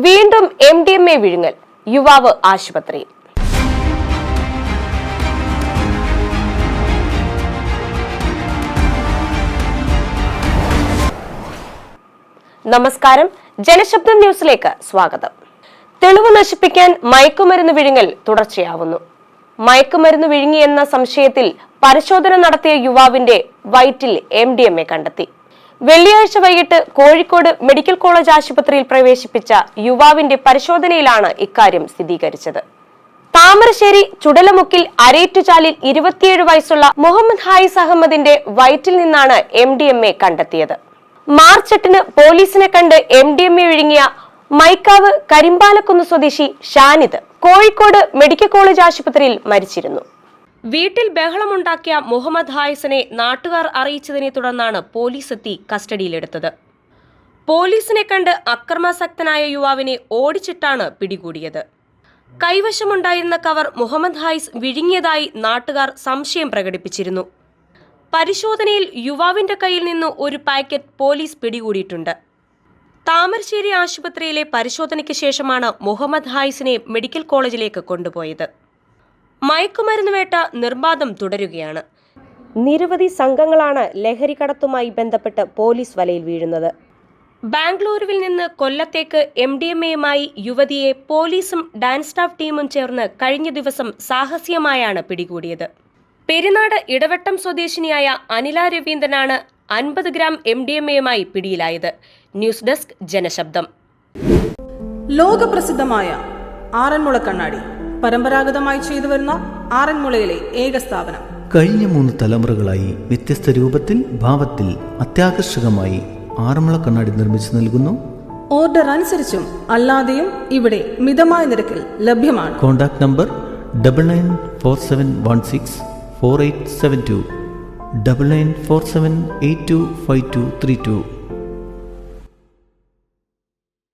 വീണ്ടും MDMA വിഴുങ്ങൽ, യുവാവ് ആശുപത്രിയിൽ. നമസ്കാരം, ജനശബ്ദം ന്യൂസിലേക്ക് സ്വാഗതം. തെളിവ് നശിപ്പിക്കാൻ മയക്കുമരുന്ന് വിഴുങ്ങൽ തുടർച്ചയാവുന്നു. മയക്കുമരുന്ന് വിഴുങ്ങിയെന്ന സംശയത്തിൽ പരിശോധന നടത്തിയ യുവാവിന്റെ വയറ്റിൽ MDMA കണ്ടെത്തി. വെള്ളിയാഴ്ച വൈകിട്ട് കോഴിക്കോട് മെഡിക്കൽ കോളേജ് ആശുപത്രിയിൽ പ്രവേശിപ്പിച്ച യുവാവിന്റെ പരിശോധനയിലാണ് ഇക്കാര്യം സ്ഥിരീകരിച്ചത്. താമരശ്ശേരി ചുടലമുക്കിൽ അരേറ്റുചാലിൽ 27 വയസ്സുള്ള മുഹമ്മദ് ഹായിസ് അഹമ്മദിന്റെ വയറ്റിൽ നിന്നാണ് MDMA കണ്ടെത്തിയത്. മാർച്ച് 8-ന് പോലീസിനെ കണ്ട് MDMA വിഴുങ്ങിയ മൈക്കാവ് കരിമ്പാലക്കുന്ന് സ്വദേശി ഷാനിദ് കോഴിക്കോട് മെഡിക്കൽ കോളേജ് ആശുപത്രിയിൽ മരിച്ചിരുന്നു. വീട്ടിൽ ബഹളമുണ്ടാക്കിയ മുഹമ്മദ് ഹായിസിനെ നാട്ടുകാർ അറിയിച്ചതിനെ തുടർന്നാണ് പോലീസ് എത്തി കസ്റ്റഡിയിലെടുത്തത്. പോലീസിനെ കണ്ട് അക്രമാസക്തനായ യുവാവിനെ ഓടിച്ചിട്ടാണ് പിടികൂടിയത്. കൈവശമുണ്ടായിരുന്ന കവർ മുഹമ്മദ് ഹായിസ് വിഴുങ്ങിയതായി നാട്ടുകാർ സംശയം പ്രകടിപ്പിച്ചിരുന്നു. പരിശോധനയിൽ യുവാവിന്റെ കയ്യിൽ നിന്ന് ഒരു പാക്കറ്റ് പോലീസ് പിടികൂടിയിട്ടുണ്ട്. താമരശ്ശേരി ആശുപത്രിയിലെ പരിശോധനയ്ക്ക് ശേഷമാണ് മുഹമ്മദ് ഹായിസിനെ മെഡിക്കൽ കോളേജിലേക്ക് കൊണ്ടുപോയത്. മയക്കുമരുന്ന് വേട്ട നിർബാധം തുടരുകയാണ്. നിരവധി സംഘങ്ങളാണ് ലഹരിക്കടത്തുമായി ബന്ധപ്പെട്ട് പോലീസ് വലയിൽ വീഴുന്നത്. ബാംഗ്ലൂരുവിൽ നിന്ന് കൊല്ലത്തേക്ക് MDMAയുമായി യുവതിയെ പോലീസും ഡാൻസ് സ്റ്റാഫ് ടീമും ചേർന്ന് കഴിഞ്ഞ ദിവസം സാഹസികമായാണ് പിടികൂടിയത്. പെരിനാട് ഇടവട്ടം സ്വദേശിനിയായ അനില രവീന്ദ്രനാണ് 50 ഗ്രാം MDMAയുമായി പിടിയിലായത്. News desk, Janashabdam. ലോകപ്രസിദ്ധമായ ആറന്മുള കണ്ണാടി പരമ്പരാഗതമായി ചെയ്തുവരുന്ന ആറന്മുളയിലെ ഏക സ്ഥാപനം. കഴിഞ്ഞ 3 തലമുറകളായി വ്യത്യസ്ത രൂപത്തിൽ, ഭാവത്തിൽ, അത്യാകർഷകമായി ആറന്മുള കണ്ണാടി നിർമ്മിച്ചു നൽകുന്നു. ഓർഡർ അനുസരിച്ചും അല്ലാതെയും ഇവിടെ മിതമായ നിരക്കിൽ ലഭ്യമാണ്. Contact number 9947164872 9947825232.